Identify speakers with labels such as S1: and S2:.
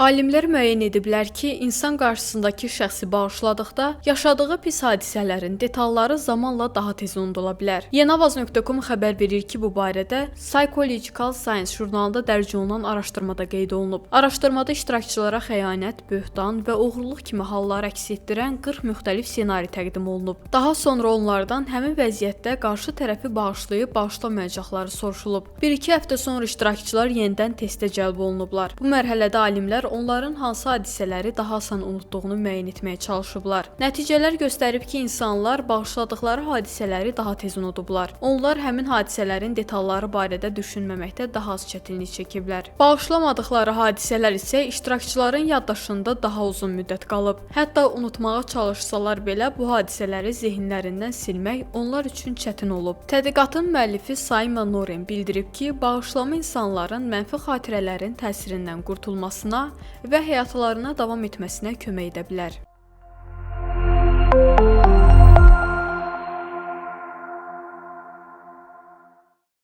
S1: Alimlər müəyyən ediblər ki, insan qarşısındakı şəxsi bağışladıqda yaşadığı pis hadisələrin detalları zamanla daha tez unudula bilər. Yenavaz.com xəbər verir ki, bu barədə Psychological Science jurnalında dərc olunan araşdırmada qeyd olunub. Araşdırmada iştirakçılara xəyanət, böhtan və oğurluq kimi hallar əks etdirən 40 müxtəlif ssenari təqdim olunub. Daha sonra onlardan həmin vəziyyətdə qarşı tərəfi bağışlayıb bağışlamayacaqları soruşulub. 1-2 həftə sonra iştirakçılar yenidən testə cəlb olunublar. Bu mərhələdə alimlər onların hansı hadisələri daha asan unutduğunu müəyyən etməyə çalışıblar. Nəticələr göstərib ki, insanlar bağışladıkları hadisələri daha tez unudublar. Onlar həmin hadisələrin detalları barədə düşünməməkdə daha az çətinlik çəkiblər. Bağışlamadıkları hadisələr isə iştirakçıların yaddaşında daha uzun müddət qalıb. Hətta unutmağa çalışsalar belə bu hadisələri zehinlərindən silmək onlar üçün çətin olub. Tədqiqatın müəllifi Simon Noren bildirib ki, bağışlama insanların mənfi xatirələrin təsirindən qurtulmasına və həyatlarına davam etməsinə kömək edə bilər.